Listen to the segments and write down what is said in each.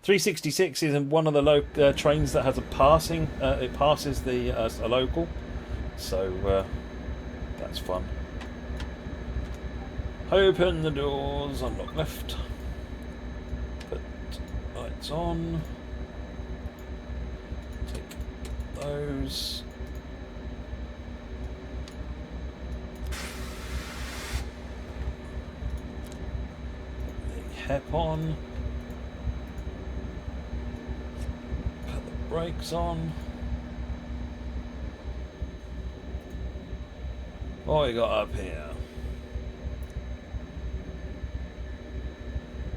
366 is one of the trains that has a passing. It passes a local, so that's fun. Open the doors. Unlock left. Put lights on. Take those. Hep on. Put the brakes on. What we got up here?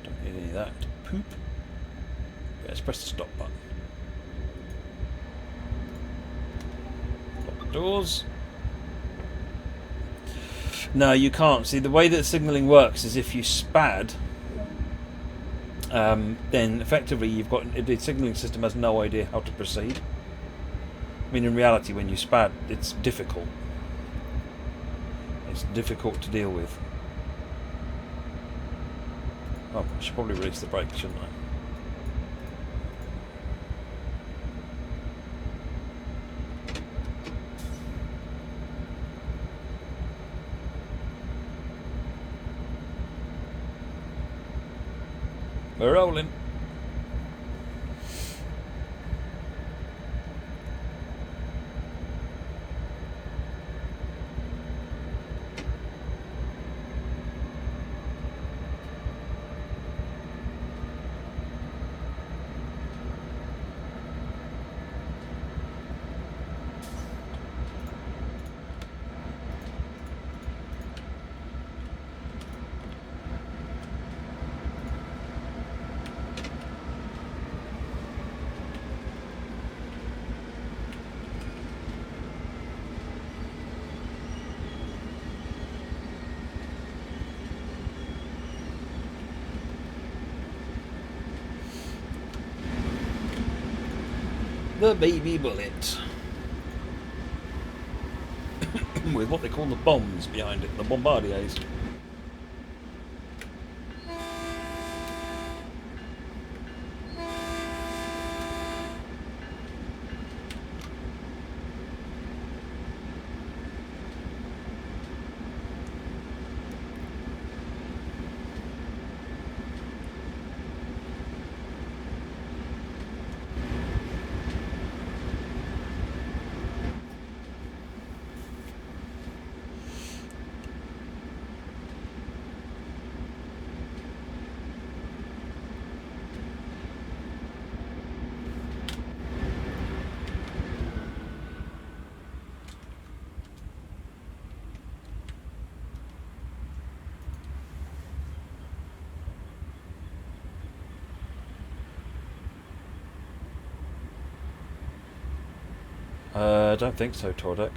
Don't need any of that. Poop. Let's press the stop button. Lock the doors. No, you can't. See, the way that signalling works is if you spad, then effectively the signalling system has no idea how to proceed. I mean, in reality, when you spad, it's difficult. It's difficult to deal with. Oh, I should probably release the brake, shouldn't I? We're rolling. The baby bullet. With what they call the bombs behind it, the bombardiers. I don't think so, Tordek.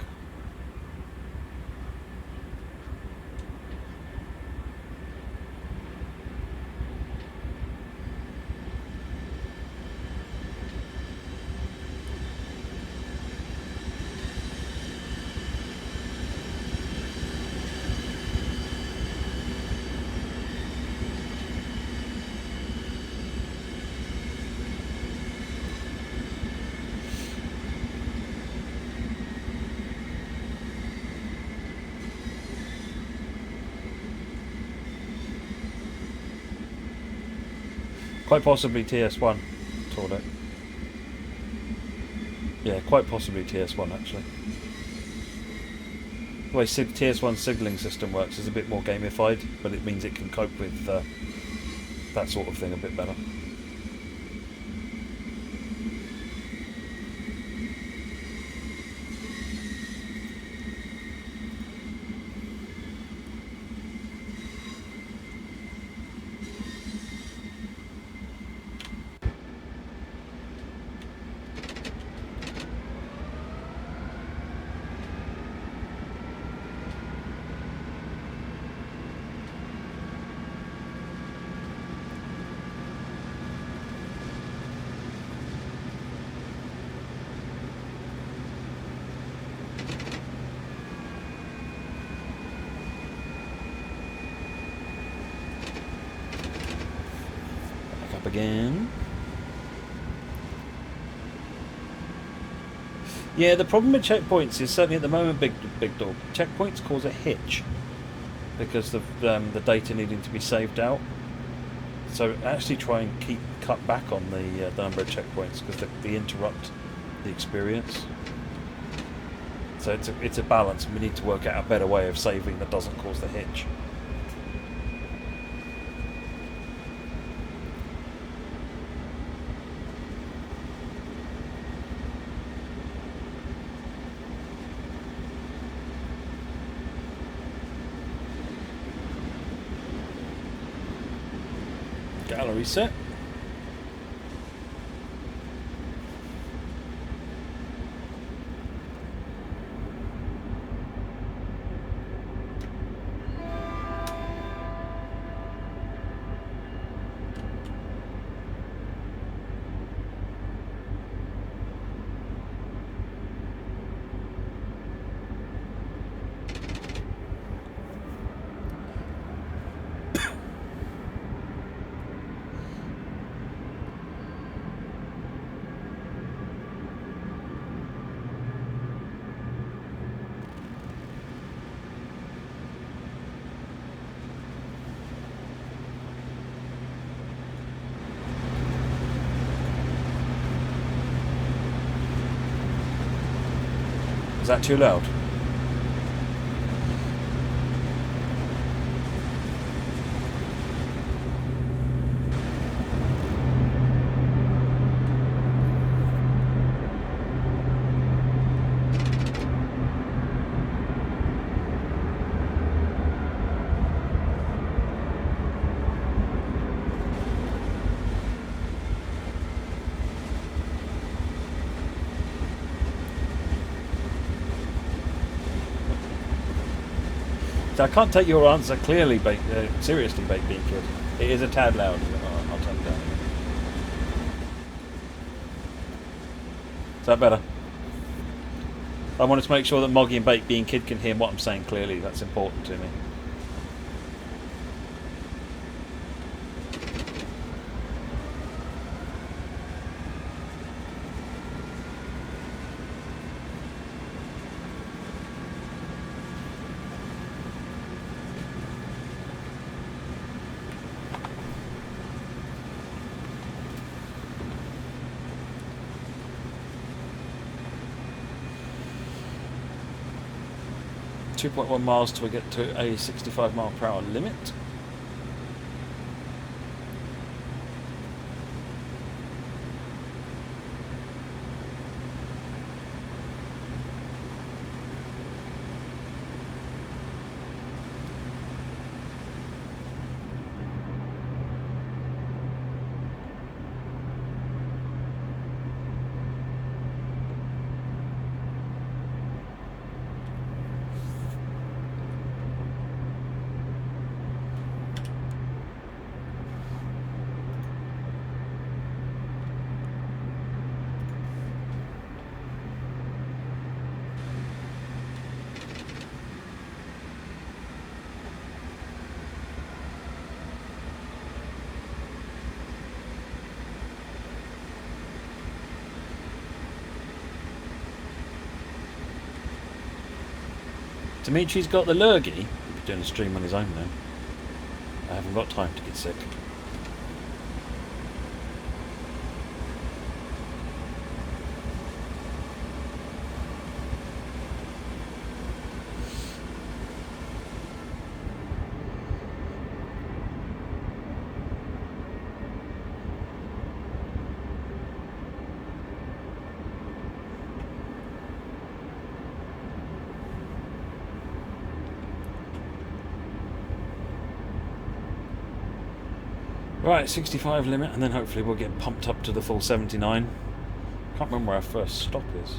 Quite possibly TS1, Tordek. Yeah, quite possibly TS1 actually. The way TS1 signalling system works is a bit more gamified, but it means it can cope with that sort of thing a bit better. Again. Yeah, the problem with checkpoints is certainly at the moment, big dog. Checkpoints cause a hitch because of the data needing to be saved out. So actually try and cut back on the number of checkpoints because they interrupt the experience. So it's a balance, and we need to work out a better way of saving that doesn't cause the hitch. Gallery set. Is that too loud? I can't take your answer clearly, seriously, Baked Bean Kid. It is a tad loud. I'll turn it down. Is that better? I wanted to make sure that Moggy and Baked Bean Kid can hear what I'm saying clearly. That's important to me. .1 miles till we get to a 65 mile per hour limit. Dimitri's got the lurgy. He'll be doing a stream on his own now. I haven't got time to get sick. Right, 65 limit, and then hopefully we'll get pumped up to the full 79. Can't remember where our first stop is.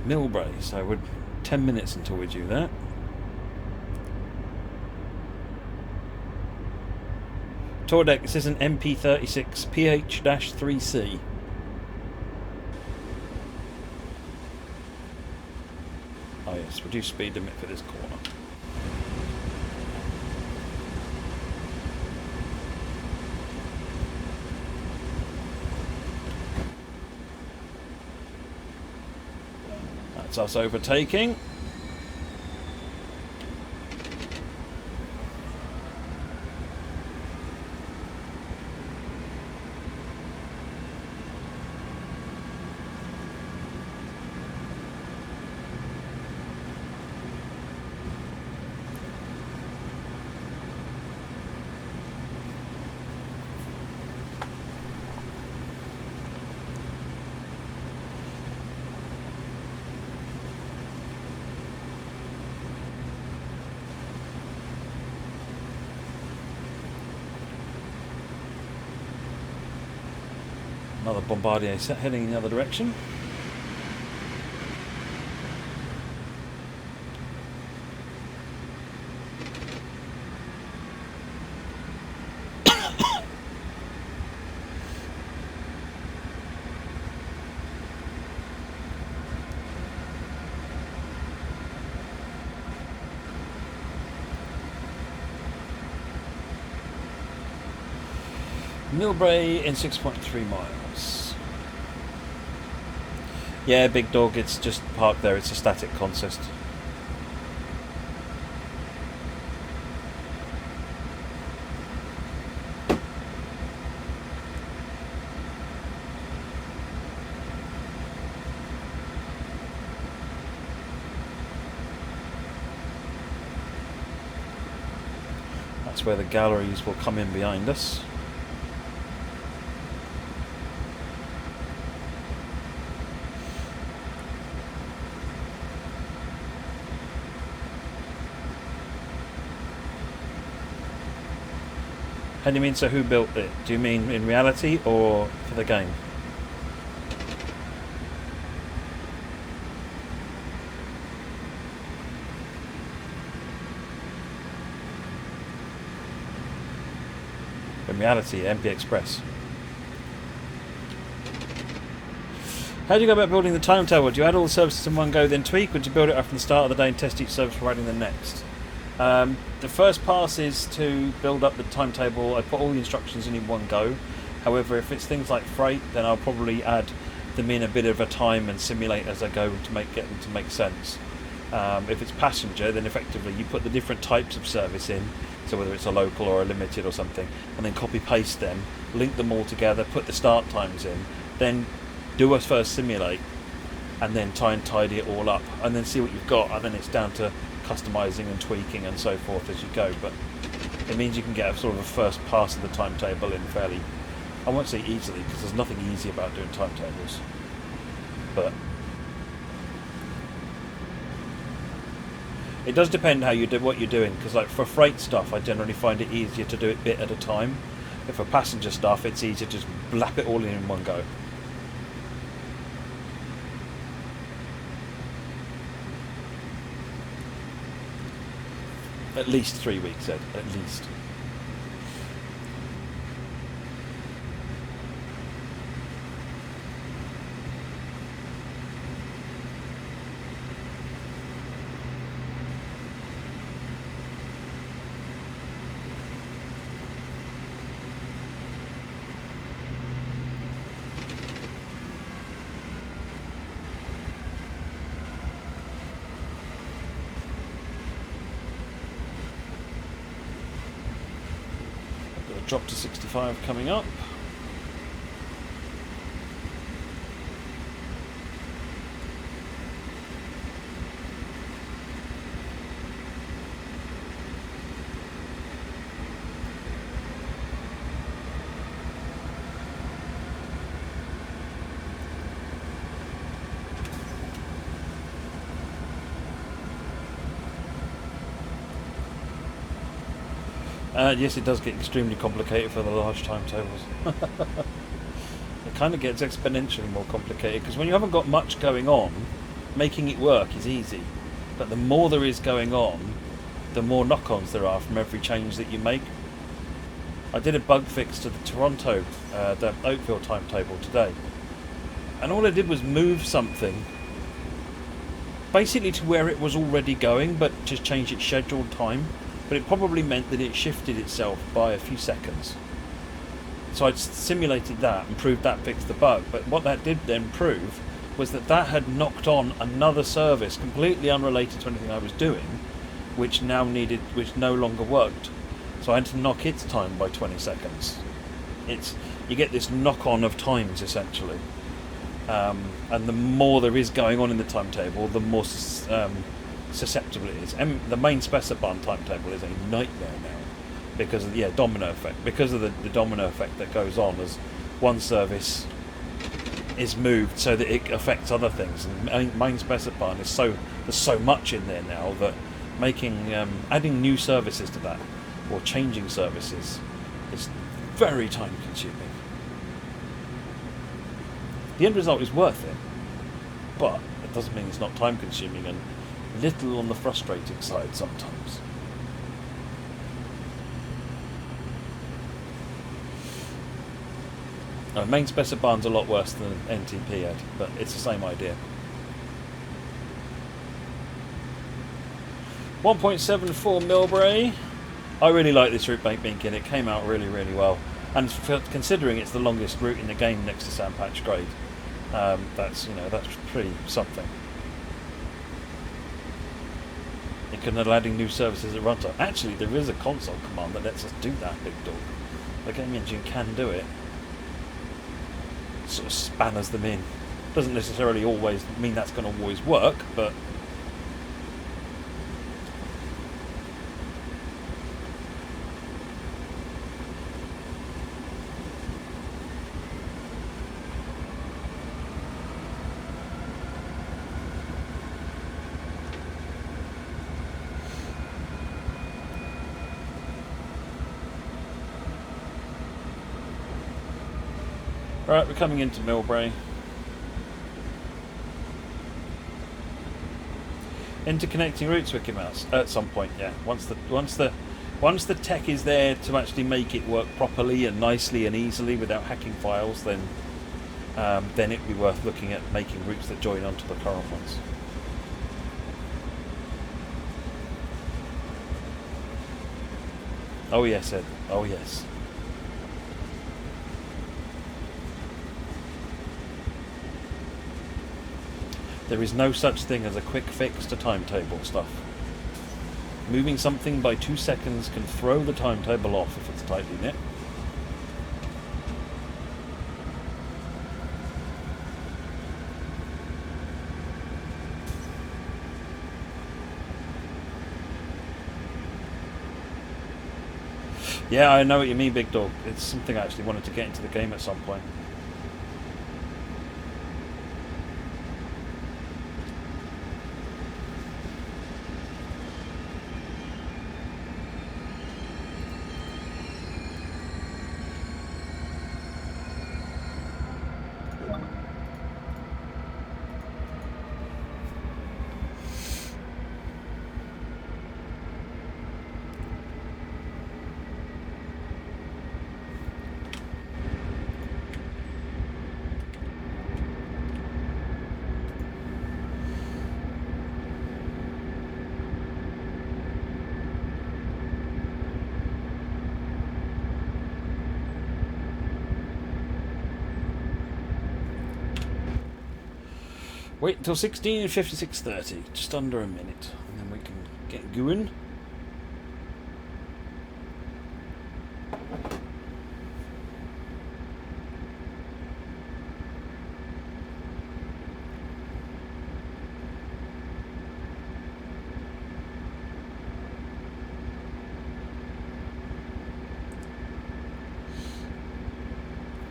Millbrae, so we're 10 minutes until we do that. Tour deck, this is an MP36 PH-3C. Oh yes, reduce speed limit for this corner. That's us overtaking. Another Bombardier set heading in the other direction. Millbrae in 6.3 miles. Yeah, big dog, it's just parked there, it's a static consist. That's where the galleries will come in behind us. How do you mean, so who built it? Do you mean in reality or for the game? In reality, MP Express. How do you go about building the timetable? Do you add all the services in one go, then tweak, or do you build it up from the start of the day and test each service before adding the next? The first pass is to build up the timetable. I put all the instructions in one go. However, if it's things like freight, then I'll probably add them in a bit of a time and simulate as I go to get them to make sense. If it's passenger, then effectively you put the different types of service in, so whether it's a local or a limited or something, and then copy paste them, link them all together, put the start times in, then do a first simulate, and then try and tidy it all up, and then see what you've got, and then it's down to customizing and tweaking and so forth as you go. But it means you can get a sort of a first pass of the timetable in fairly, I won't say easily, because there's nothing easy about doing timetables, but it does depend how you do what you're doing, because like for freight stuff I generally find it easier to do it bit at a time. If for passenger stuff it's easier to just blap it all in one go. At least 3 weeks, Ed. At least. Drop to 65 coming up. Yes, it does get extremely complicated for the large timetables. It kind of gets exponentially more complicated, because when you haven't got much going on, making it work is easy. But the more there is going on, the more knock-ons there are from every change that you make. I did a bug fix to the Toronto, the Oakville timetable today. And all I did was move something basically to where it was already going, but just change its scheduled time. But it probably meant that it shifted itself by a few seconds. So I simulated that and proved that fixed the bug. But what that did then prove was that had knocked on another service completely unrelated to anything I was doing, which no longer worked. So I had to knock its time by 20 seconds. You get this knock-on of times essentially, and the more there is going on in the timetable, the more susceptible it is. And the main specified timetable is a nightmare now because of the domino effect. Because of the domino effect that goes on as one service is moved, so that it affects other things. And main specifier is there's so much in there now that adding new services to that or changing services is very time consuming. The end result is worth it, but it doesn't mean it's not time consuming and little on the frustrating side sometimes. Main specifier a lot worse than NTP Ed, but it's the same idea. 1.74 Milbury. I really like this route Beacon. It came out really, really well. And considering it's the longest route in the game next to Sandpatch Grade, that's pretty something. It can allow adding new services at runtime. Actually, there is a console command that lets us do that, Big Dog. The game engine can do it. Sort of spanners them in. Doesn't necessarily always mean that's going to always work, but Alright, we're coming into Milbury. Interconnecting routes, Wiki Mouse. At some point, yeah. Once the tech is there to actually make it work properly and nicely and easily without hacking files, then it'd be worth looking at making routes that join onto the current ones. Oh yes, Ed. Oh yes. There is no such thing as a quick fix to timetable stuff. Moving something by 2 seconds can throw the timetable off if it's tightly knit. Yeah, I know what you mean, Big Dog. It's something I actually wanted to get into the game at some point. Wait until 16 and 56:30, just under a minute, and then we can get going.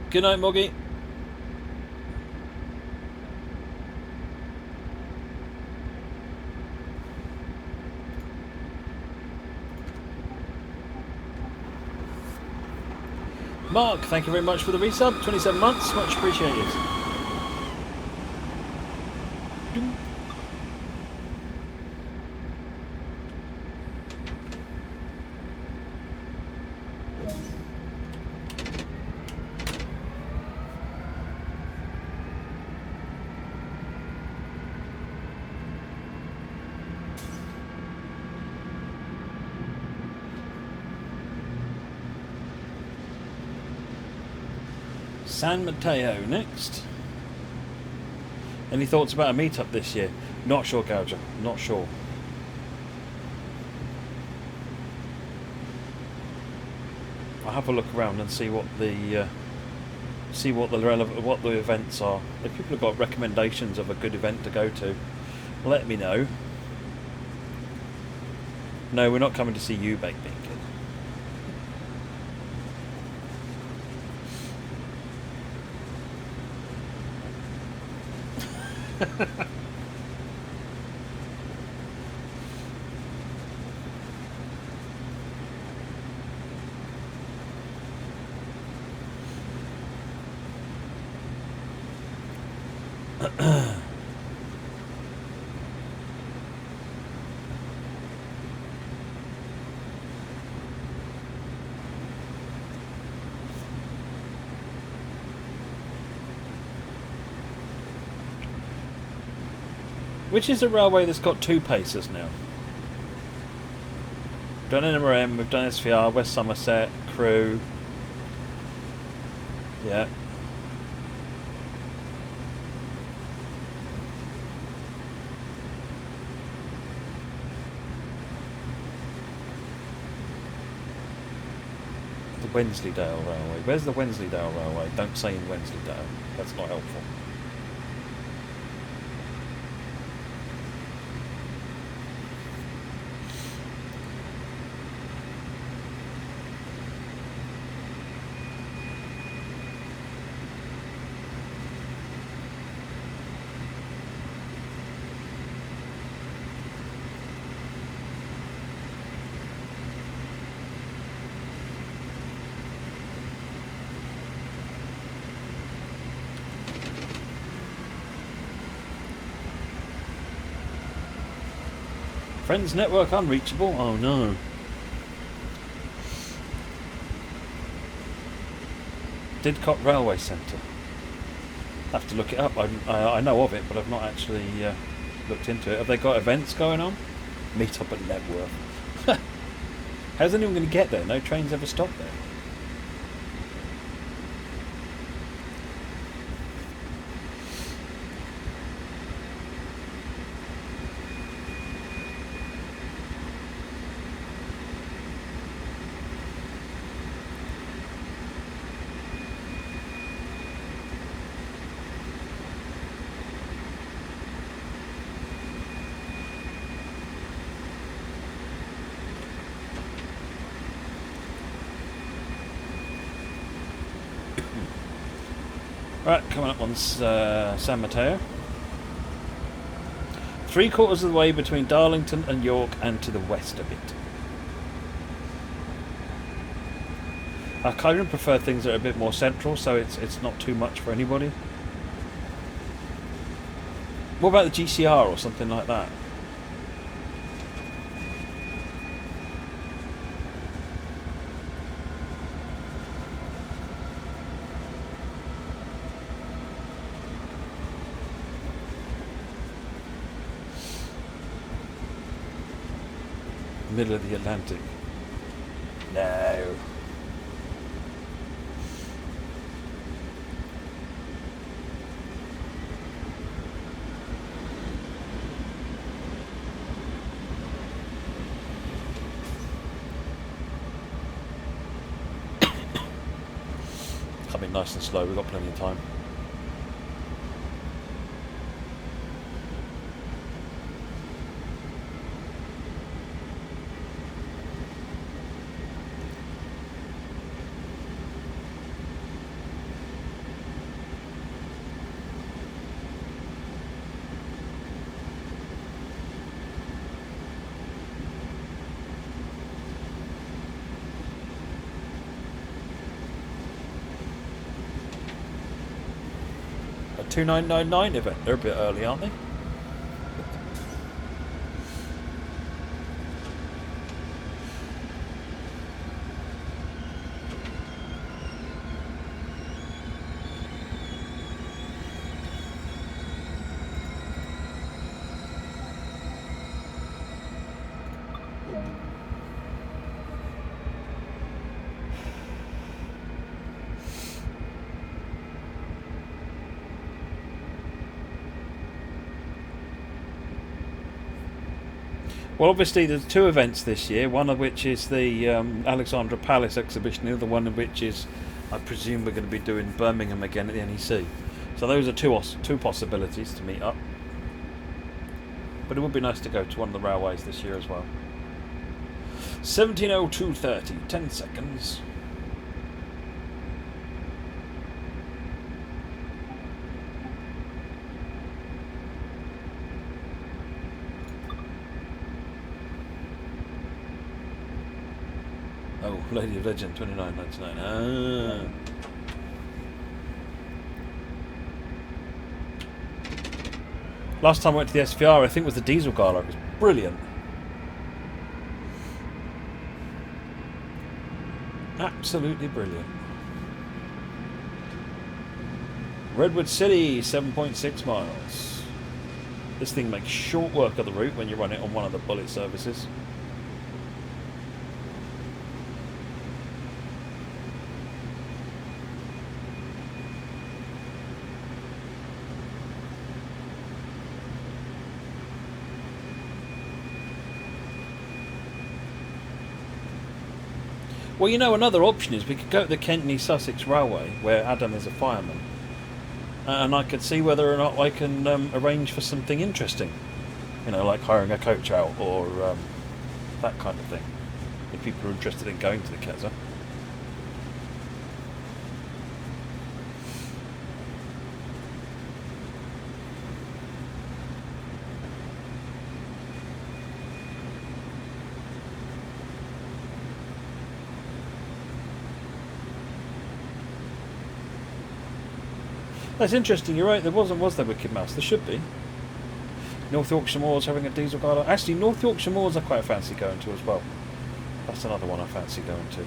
Good night, Moggy. Mark, thank you very much for the resub. 27 months, much appreciated. San Mateo next. Any thoughts about a meetup this year? Not sure, Gouger. Not sure. I'll have a look around and see what the what the events are. If people have got recommendations of a good event to go to, let me know. No, we're not coming to see you, Baked Bean Kid. Which is a railway that's got two pacers now? We've done NMRM, we've done SVR, West Somerset, Crewe. Yeah. The Wensleydale Railway. Where's the Wensleydale Railway? Don't say in Wensleydale. That's not helpful. Friends network unreachable? Oh no. Didcot Railway Centre. Have to look it up. I know of it, but I've not actually looked into it. Have they got events going on? Meet up at Letworth. How's anyone going to get there? No trains ever stop there. Right, coming up on San Mateo. 3/4 of the way between Darlington and York and to the west a bit. I kind of prefer things that are a bit more central, so it's not too much for anybody. What about the GCR or something like that? Middle of the Atlantic. No. Coming nice and slow, we've got plenty of time. A 2999 event. They're a bit early, aren't they? Well, obviously there's 2 events this year, one of which is the Alexandra Palace exhibition, the other one of which is, I presume we're going to be doing Birmingham again at the NEC. So those are two possibilities to meet up. But it would be nice to go to one of the railways this year as well. 17:02:30, 10 seconds. Oh, Lady of Legend, 29.99. Ah. Last time I went to the SVR, I think it was the Diesel Gala. It was brilliant. Absolutely brilliant. Redwood City, 7.6 miles. This thing makes short work of the route when you run it on one of the bullet services. Well, you know, another option is we could go to the Kentney-Sussex Railway, where Adam is a fireman, and I could see whether or not I can arrange for something interesting. You know, like hiring a coach out, or that kind of thing, if people are interested in going to the Keza. That's interesting, you're right, there was there Wicked Mouse? There should be. North Yorkshire Moors having a diesel gala. Actually, North Yorkshire Moors I quite fancy going to as well. That's another one I fancy going to.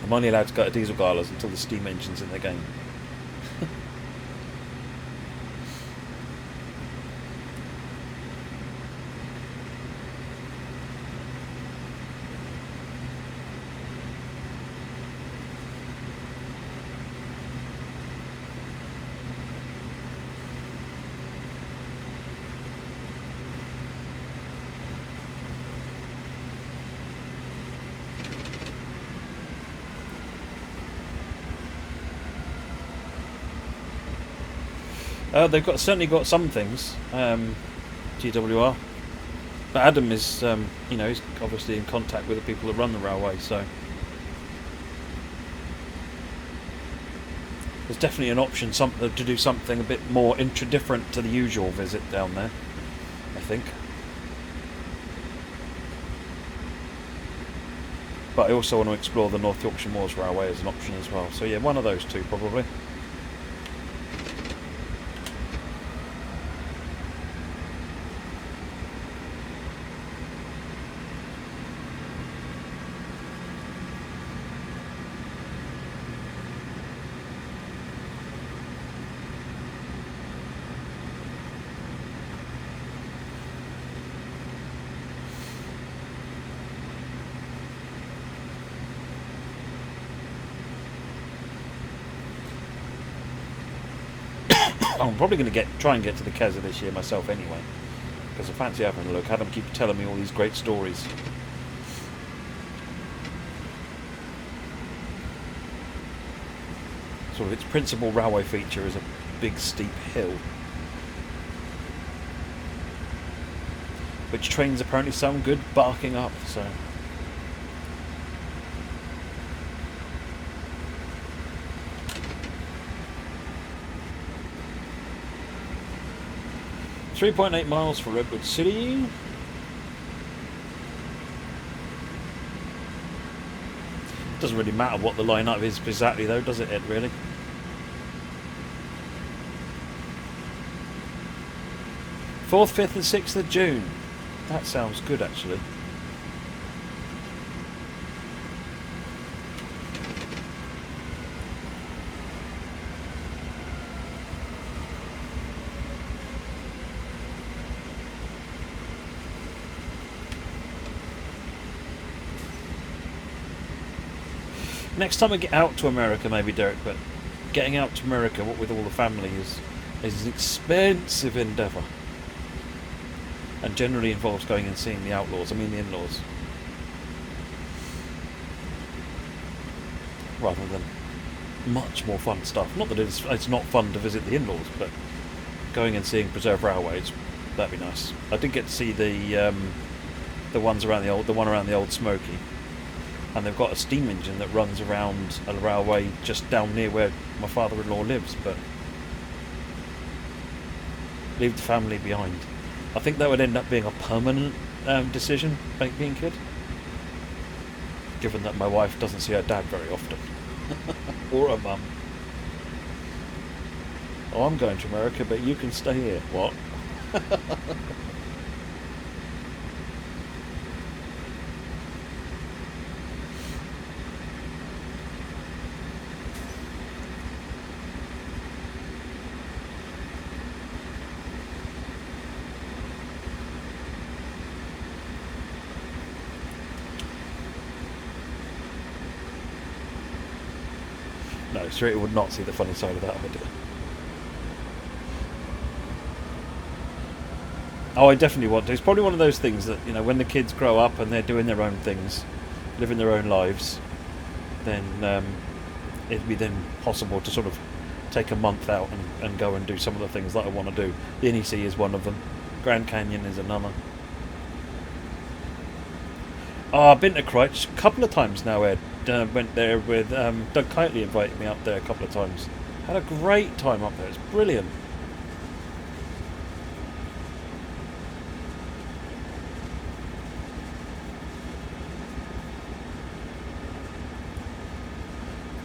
I'm only allowed to go to diesel galas until the steam engine's in the game. They've certainly got some things, GWR. But Adam is, you know, he's obviously in contact with the people that run the railway, so there's definitely an option to do something a bit more different to the usual visit down there, I think. But I also want to explore the North Yorkshire Moors Railway as an option as well. So yeah, one of those two probably. I'm probably going to try and get to the Keza this year myself anyway, because I fancy having a look. Adam keeps telling me all these great stories. Sort of its principal railway feature is a big steep hill, which trains apparently sound good barking up, so... .8 miles for Redwood City. Doesn't really matter what the lineup is exactly though, does it, Ed, really? Fourth, 5th and 6th of June. That sounds good actually. Next time I get out to America, maybe, Derek, but getting out to America, what with all the family, is an expensive endeavour. And generally involves going and seeing the outlaws, I mean the in-laws. Rather than much more fun stuff. Not that it's not fun to visit the in-laws, but going and seeing preserved railways, that'd be nice. I did get to see the one around the old Smoky, and they've got a steam engine that runs around a railway just down near where my father-in-law lives, but leave the family behind. I think that would end up being a permanent decision, being kid, given that my wife doesn't see her dad very often. Or her mum. Oh, I'm going to America, but you can stay here. What? No, Streeter would not see the funny side of that idea. Oh, I definitely want to. It's probably one of those things that, when the kids grow up and they're doing their own things, living their own lives, then it'd be then possible to sort of take a month out and go and do some of the things that I want to do. The NEC is one of them. Grand Canyon is another. Oh, I've been to Christchurch a couple of times now, Ed. Went there with Doug Kitely, invited me up there a couple of times. Had a great time up there. It's brilliant.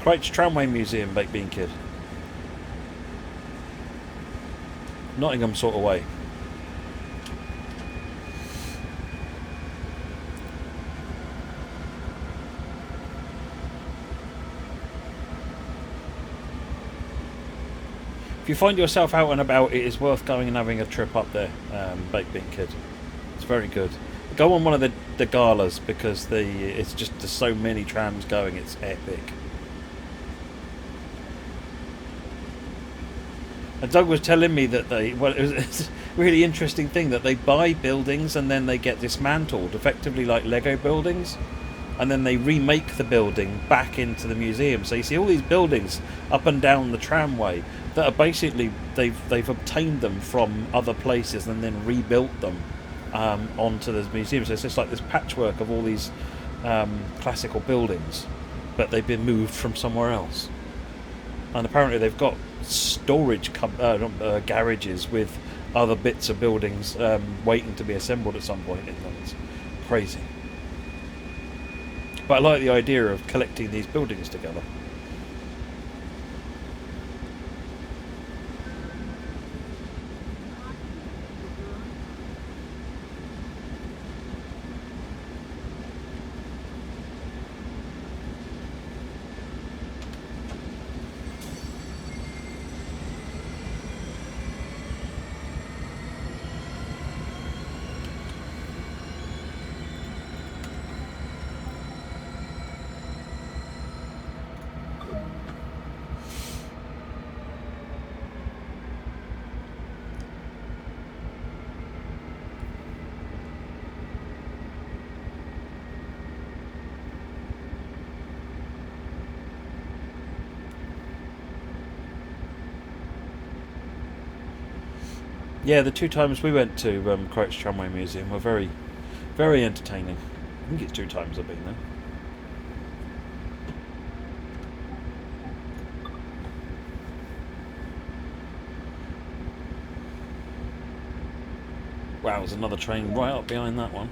Christchurch Tramway Museum, Baked Bean Kid. Nottingham sort of way. If you find yourself out and about, it is worth going and having a trip up there, Baked Bean Kid. It's very good. Go on one of the galas, because it's just there's so many trams going, it's epic. And Doug was telling me that it was a really interesting thing, that they buy buildings and then they get dismantled, effectively like Lego buildings, and then they remake the building back into the museum. So you see all these buildings up and down the tramway that are basically, they've obtained them from other places and then rebuilt them onto the museum. So it's just like this patchwork of all these classical buildings, but they've been moved from somewhere else. And apparently they've got storage garages with other bits of buildings waiting to be assembled at some point in them. It's crazy. But I like the idea of collecting these buildings together. Yeah, the 2 times we went to Christchurch Tramway Museum were very, very entertaining. I think it's 2 times I've been there. Wow, there's another train right up behind that one.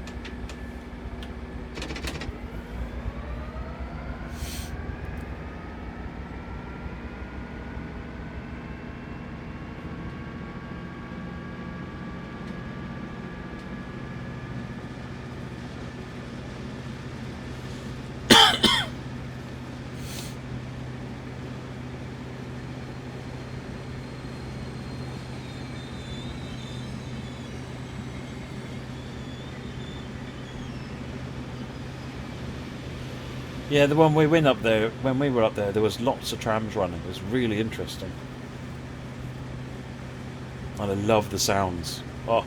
Yeah, the one we went up there, when we were up there was lots of trams running. It was really interesting. And I love the sounds. Oh.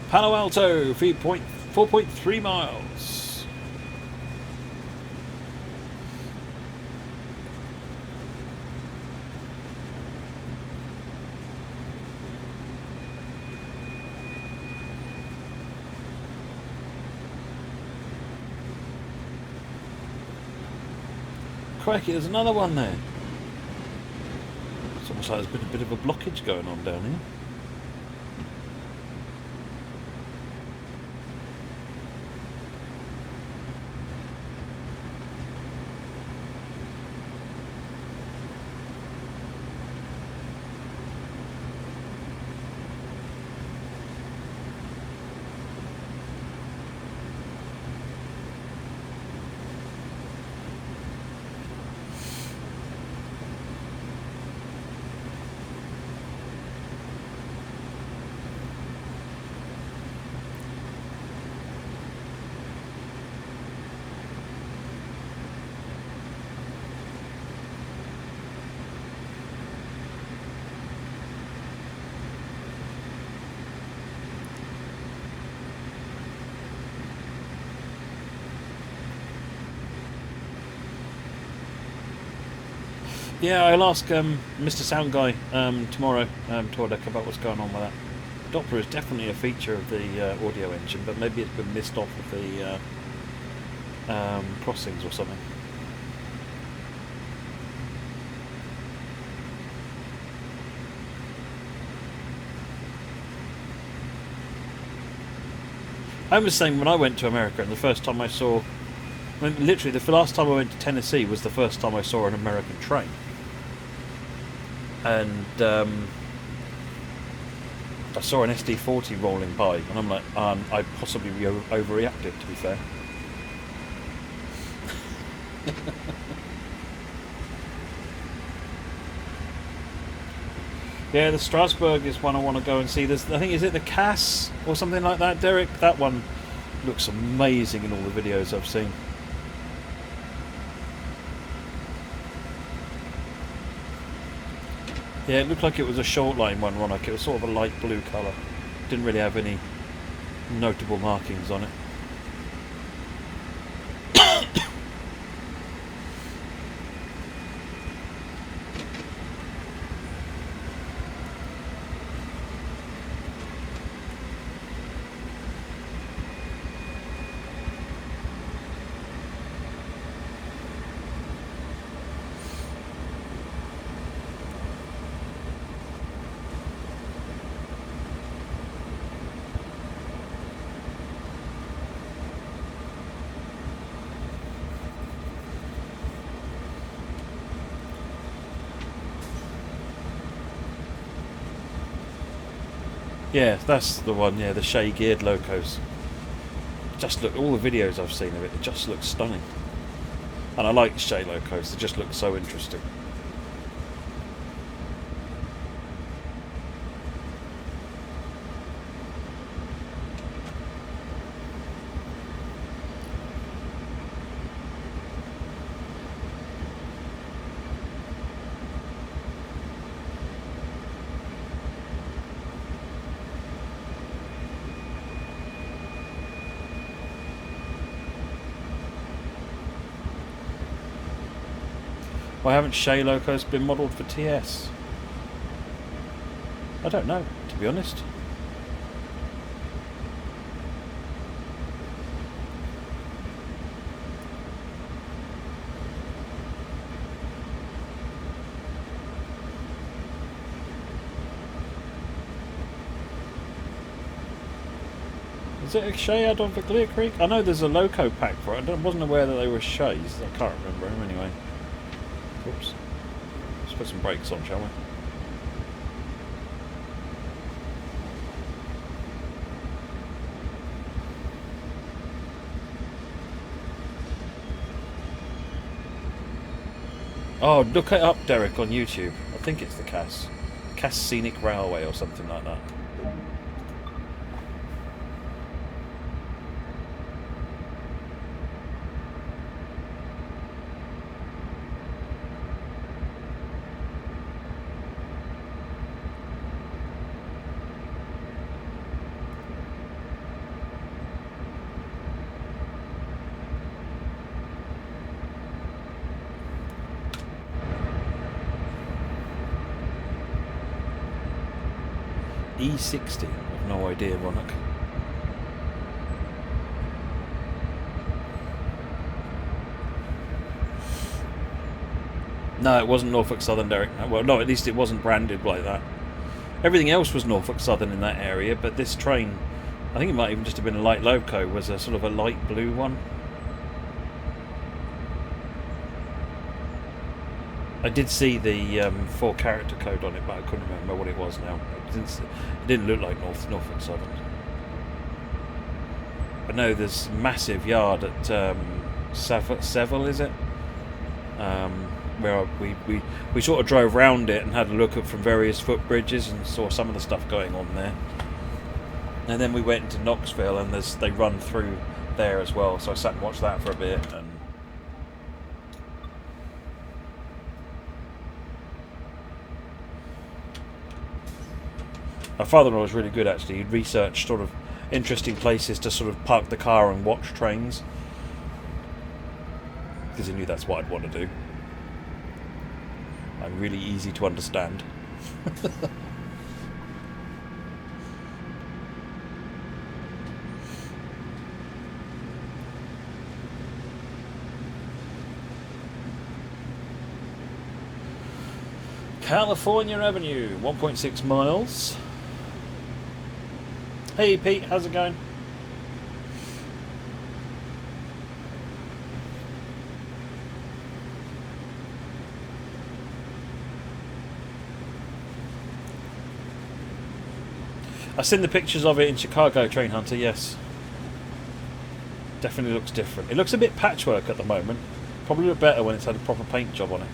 Palo Alto, 4.3 miles. Crikey, there's another one there. It's almost like there's been a bit of a blockage going on down here. Yeah, I'll ask Mr. Sound Guy tomorrow, Tordek, about what's going on with that. Doppler is definitely a feature of the audio engine, but maybe it's been missed off of the crossings or something. I was saying when I went to America, and the first time I saw, literally the last time I went to Tennessee was the first time I saw an American train. And I saw an SD40 rolling by, and I'm like, I possibly overreacted, to be fair. Yeah, the Strasbourg is one I want to go and see. There's, I think, is it the Cass or something like that, Derek? That one looks amazing in all the videos I've seen. Yeah, it looked like it was a short line one, Ronick. It was sort of a light blue colour. Didn't really have any notable markings on it. Yeah, that's the one, yeah, the Shea geared locos. Just look, all the videos I've seen of it just looks stunning. And I like Shea locos, they just look so interesting. Why haven't Shea locos been modelled for TS? I don't know, to be honest. Is it a Shea add-on for Clear Creek? I know there's a loco pack for it. I wasn't aware that they were Sheas. I can't remember them anyway. Oops. Let's put some brakes on, shall we? Oh, look it up, Derek, on YouTube. think it's the Cass Scenic Railway or something like that. E60. I've no idea, Ronak. No, it wasn't Norfolk Southern, Derek. Well, no, at least it wasn't branded like that. Everything else was Norfolk Southern in that area, but this train, I think it might even just have been a light loco, was a sort of a light blue one. I did see the 4-character code on it, but I couldn't remember what it was now. It didn't look like Norfolk Southern. I know there's a massive yard at Seville, is it? Where we sort of drove round it and had a look at from various footbridges and saw some of the stuff going on there. And then we went into Knoxville and they run through there as well, so I sat and watched that for a bit. And my father-in-law was really good, actually. He'd research sort of interesting places to sort of park the car and watch trains, because he knew that's what I'd want to do. I'm really easy to understand. California Avenue, 1.6 miles. Hey Pete, how's it going? I've seen the pictures of it in Chicago, Train Hunter, yes. Definitely looks different. It looks a bit patchwork at the moment. Probably look better when it's had a proper paint job on it.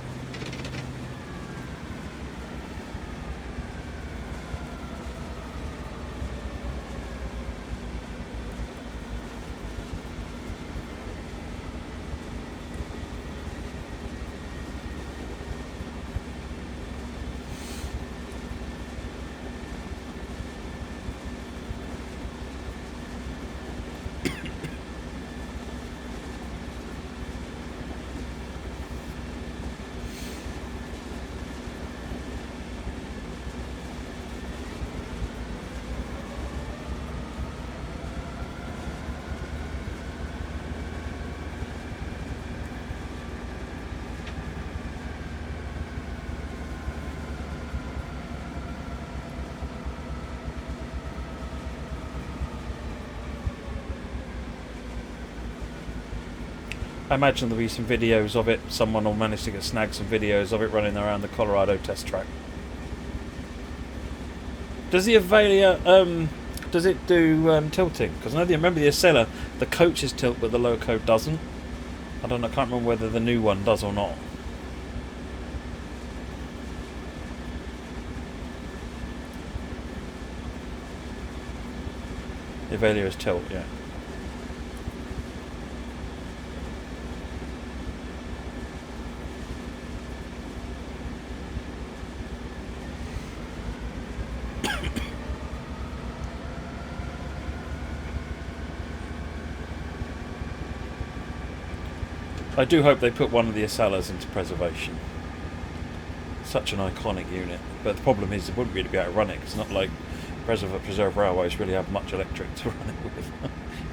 I imagine there'll be some videos of it. Someone will manage to snag some videos of it running around the Colorado test track. Does the Avalia, does it do tilting? Because I remember the Acela, the coaches tilt, but the loco doesn't. I can't remember whether the new one does or not. The Avalia is tilt, yeah. I do hope they put one of the Acelas into preservation. Such an iconic unit. But the problem is they wouldn't really be able to run it. It's not like preserved railways really have much electric to run it with.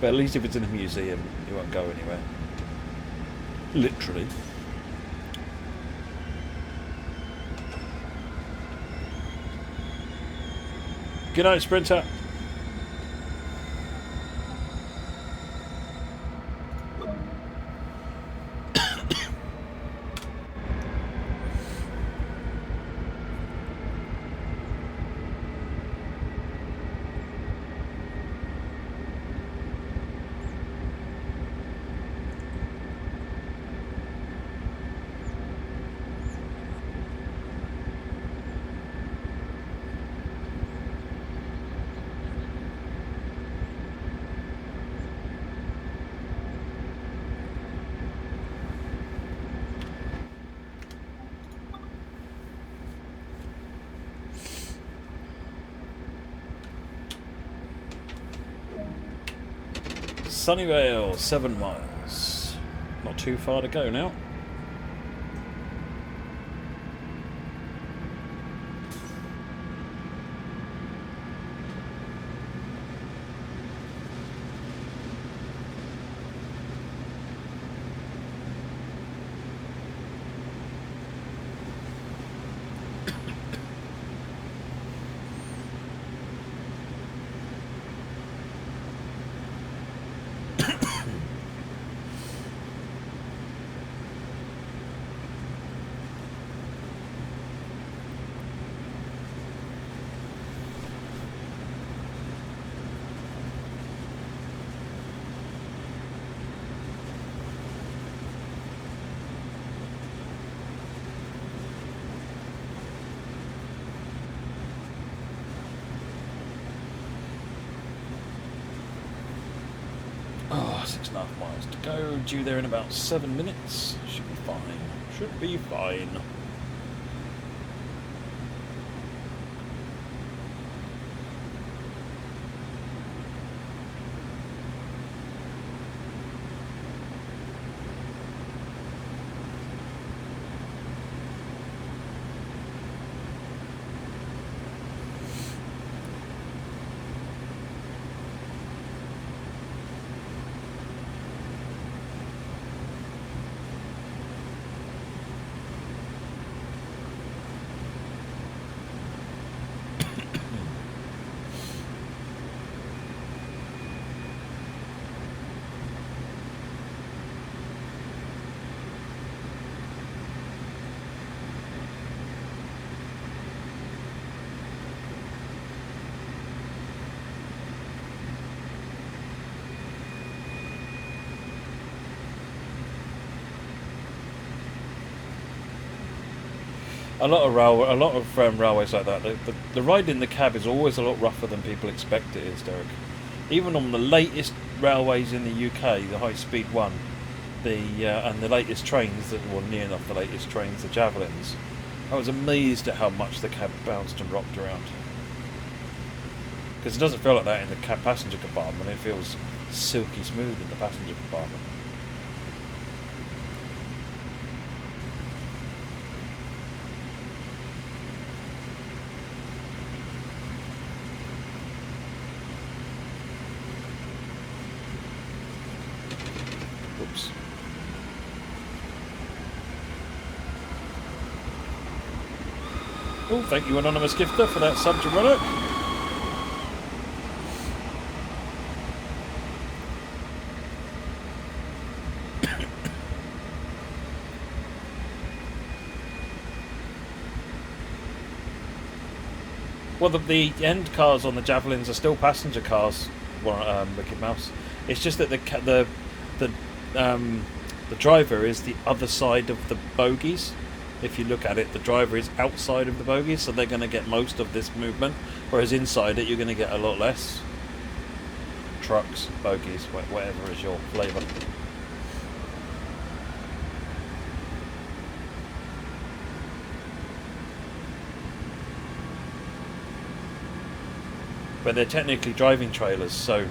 But at least if it's in a museum, it won't go anywhere. Literally. Good night, Sprinter. Sunnyvale, 7 miles. Not too far to go now. Oh, 6.5 miles to go. Due there in about 7 minutes. Should be fine. Should be fine. A lot of railways like that. The ride in the cab is always a lot rougher than people expect it is, Derek. Even on the latest railways in the UK, the high-speed one, and the latest trains that were near enough the latest trains, the Javelins. I was amazed at how much the cab bounced and rocked around. Because it doesn't feel like that in the cab passenger compartment. It feels silky smooth in the passenger compartment. Oops. Oh, thank you, Anonymous Gifter, for that sub to Roderick. Well, the end cars on the Javelins are still passenger cars, Wicked Mouse. It's just that the driver is the other side of the bogies. If you look at it, the driver is outside of the bogies, so they're going to get most of this movement, whereas inside it you're going to get a lot less. Trucks, bogies, whatever is your flavour. But they're technically driving trailers, so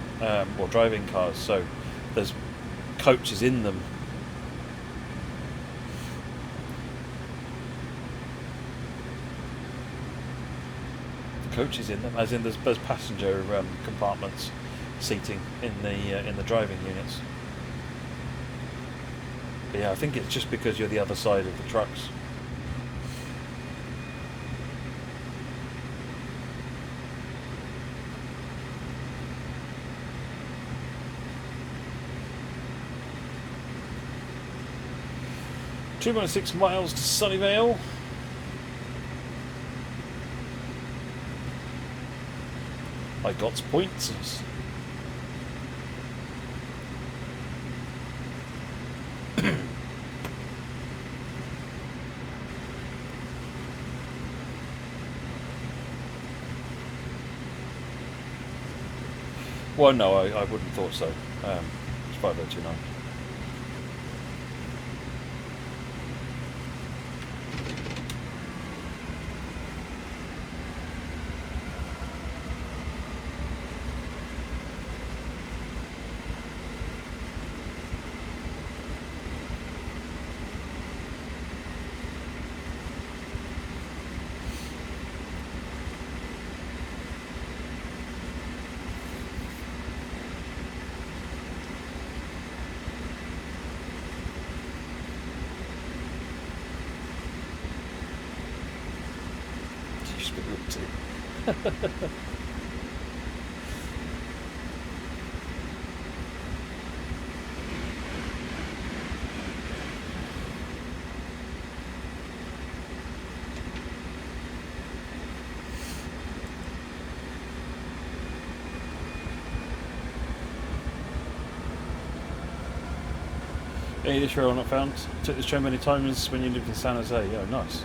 or driving cars, so there's coaches in them. Coaches in them, as in there's passenger compartments, seating in the driving units. But yeah, I think it's just because you're the other side of the trucks. Two 2.6 miles to Sunnyvale. I got points. Well, no, I wouldn't have thought so. It's 5029. you would too. Yeah, this rail not found. Took this train many times when you lived in San Jose. Yeah, nice.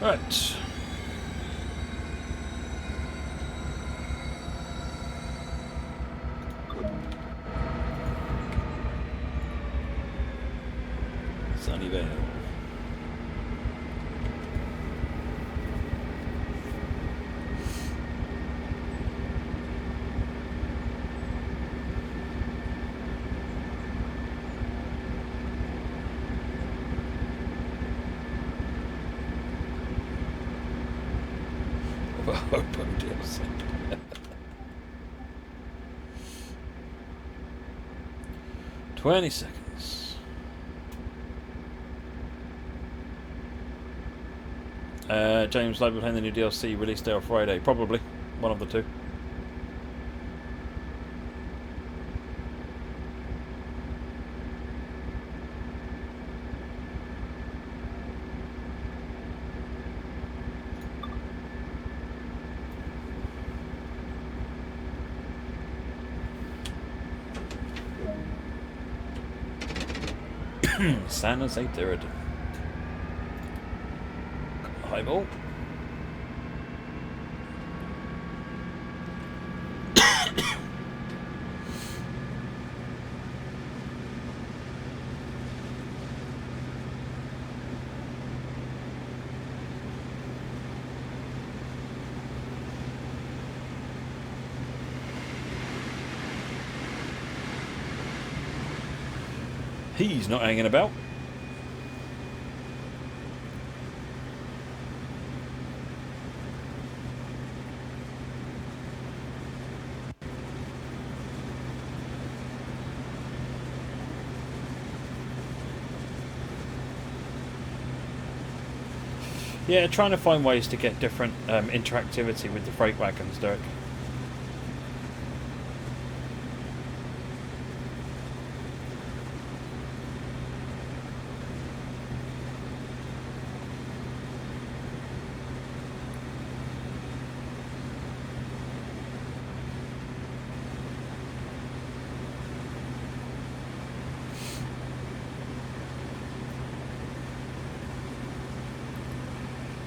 Right. Sunnyvale. Open DLC. 20 seconds. James, like we're playing the new DLC release day on Friday. Probably. One of the two. San Jose third. High ball. He's not hanging about. Yeah, trying to find ways to get different interactivity with the freight wagons, Derek.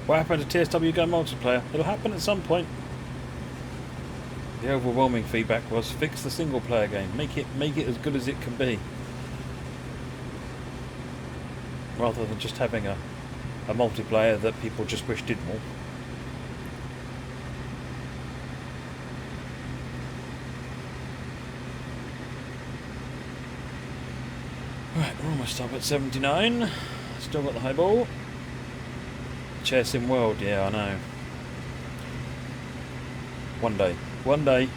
What happened to TSW Gun multiplayer? It'll happen at some point. The overwhelming feedback was fix the single player game, make it as good as it can be, rather than just having a multiplayer that people just wish did more. Right, we're almost up at 79. Still got the high ball. Chess in world, yeah, I know. One day. One day.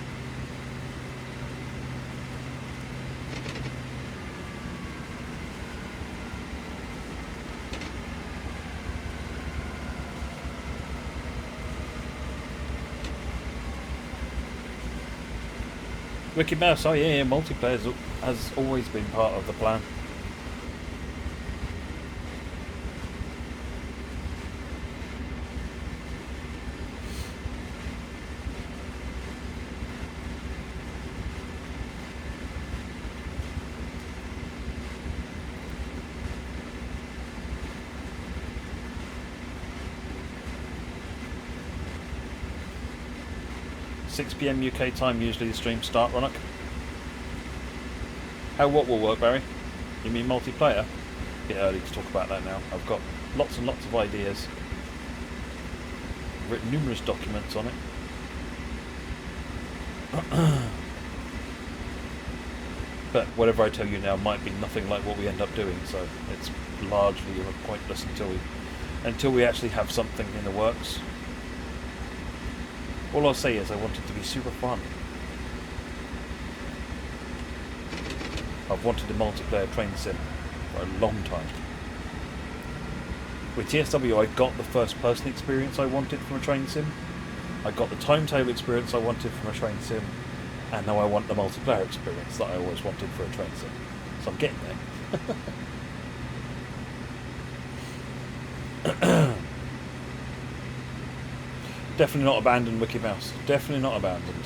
Wicked Mouse, oh yeah, multiplayer has always been part of the plan. PM UK time usually the streams start, Ronak. How what will work, Barry? You mean multiplayer? A bit early to talk about that now. I've got lots and lots of ideas. I've written numerous documents on it. But whatever I tell you now might be nothing like what we end up doing, so it's largely pointless until we actually have something in the works. All I'll say is I want it to be super fun. I've wanted a multiplayer train sim for a long time. With TSW I got the first person experience I wanted from a train sim, I got the timetable experience I wanted from a train sim, and now I want the multiplayer experience that I always wanted for a train sim. So I'm getting there. Definitely not abandoned, Wiki Mouse. Definitely not abandoned.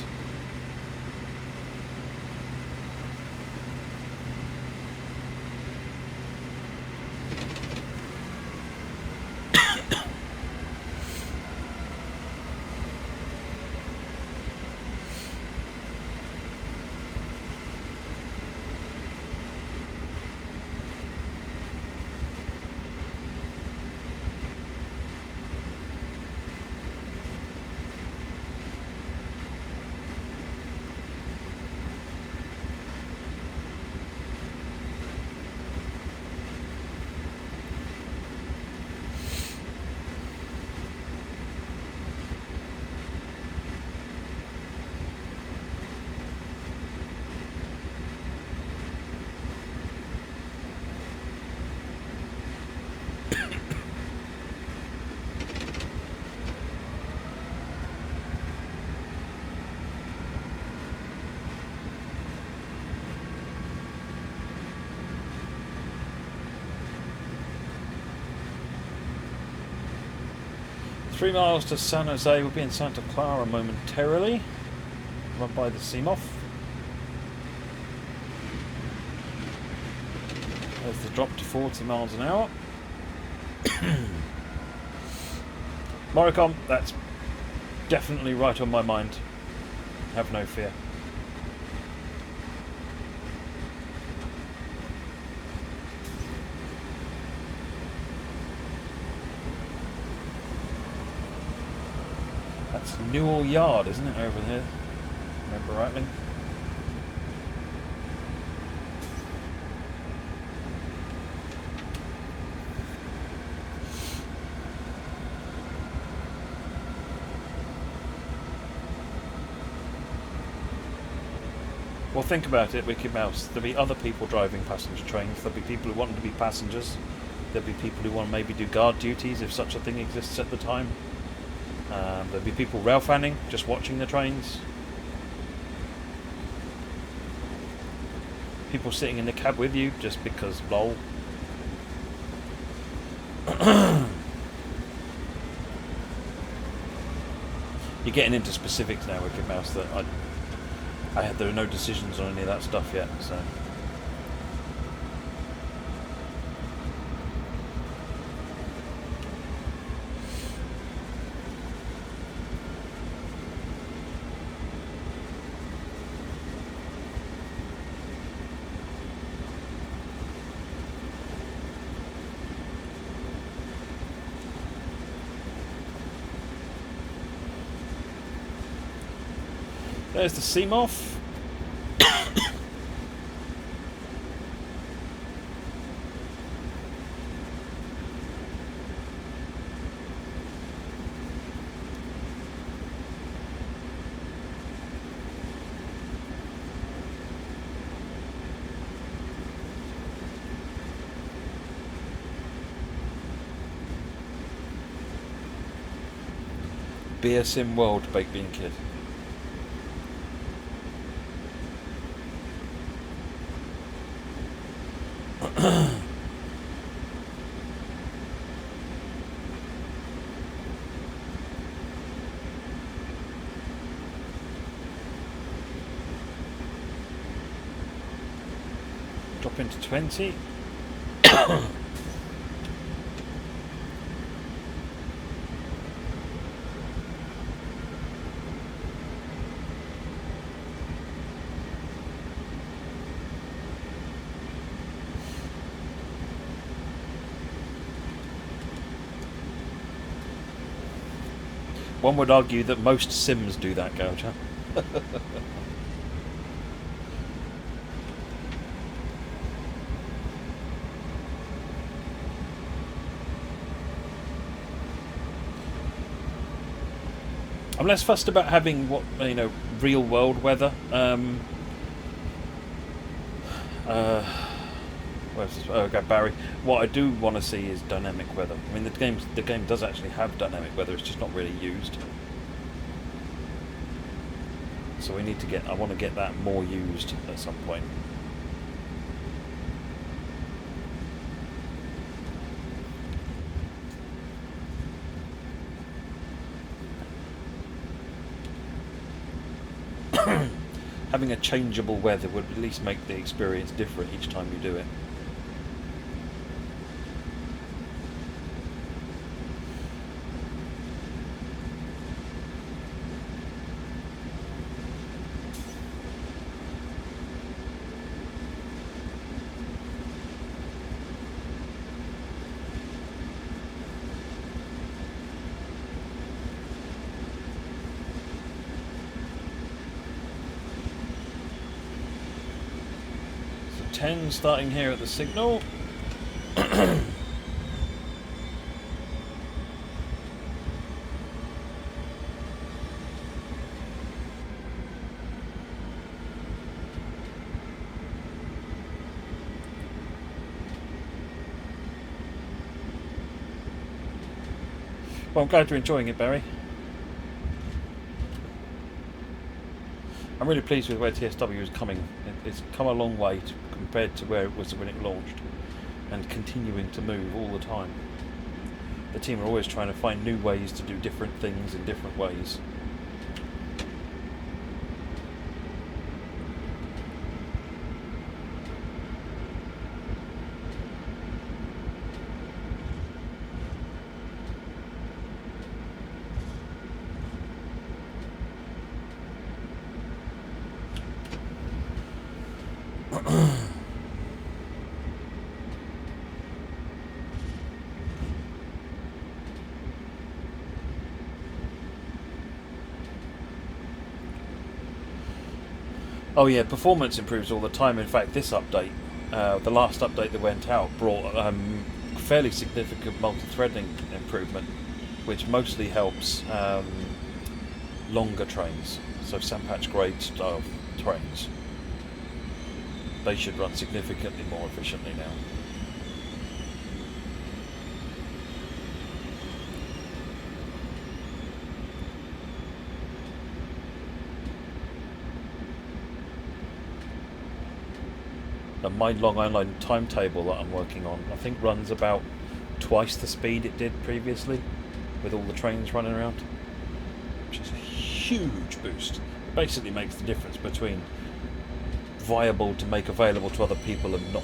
Three miles to San Jose. We'll be in Santa Clara momentarily. Run by the Seamoth. There's the drop to 40 miles an hour. Moricom, that's definitely right on my mind. Have no fear. That's Newell Yard, isn't it, over here? Remember rightly? Well, think about it, Wicked Mouse. There'll be other people driving passenger trains. There'll be people who want to be passengers. There'll be people who want to maybe do guard duties if such a thing exists at the time. There'll be people rail fanning, just watching the trains. People sitting in the cab with you, just because, lol. You're getting into specifics now, Wicked Mouse, that there are no decisions on any of that stuff yet, so... There's the Seamoth. Beer Sim World, Baked Bean Kid. Drop into 20. One would argue that most Sims do that, Goucher. I'm less fussed about having real world weather. Where's this? Oh, okay, Barry. What I do want to see is dynamic weather. I mean, the game does actually have dynamic weather. It's just not really used. So we need to I want to get that more used at some point. Having a changeable weather would at least make the experience different each time you do it. So 10 starting here at the signal. Well, I'm glad you're enjoying it, Barry. I'm really pleased with where TSW is coming. It's come a long way compared to where it was when it launched, and continuing to move all the time. The team are always trying to find new ways to do different things in different ways. Oh yeah, performance improves all the time. In fact, this update, the last update that went out, brought fairly significant multi-threading improvement, which mostly helps longer trains, so sandpatch grade style trains. They should run significantly more efficiently now. And my Long Island timetable that I'm working on, I think runs about twice the speed it did previously, with all the trains running around, which is a huge boost. It basically makes the difference between viable to make available to other people and not.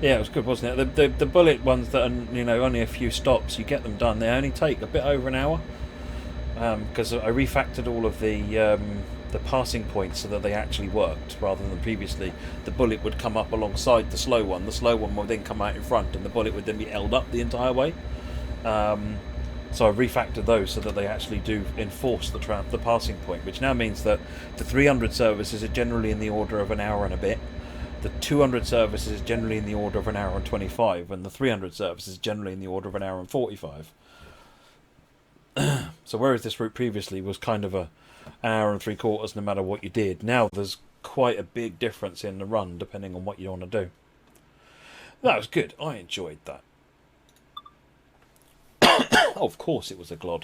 Yeah, it was good, wasn't it? The bullet ones that are, only a few stops, you get them done. They only take a bit over an hour, because I refactored all of the passing points so that they actually worked, rather than previously the bullet would come up alongside the slow one. The slow one would then come out in front, and the bullet would then be held up the entire way. So I refactored those so that they actually do enforce the passing point, which now means that the 300 services are generally in the order of an hour and a bit. The 200 services is generally in the order of an hour and 25, and the 300 services is generally in the order of an hour and 45. So whereas this route previously was kind of a hour and 3/4 no matter what you did, now there's quite a big difference in the run depending on what you want to do. That was good. I enjoyed that. Oh, of course it was a glod.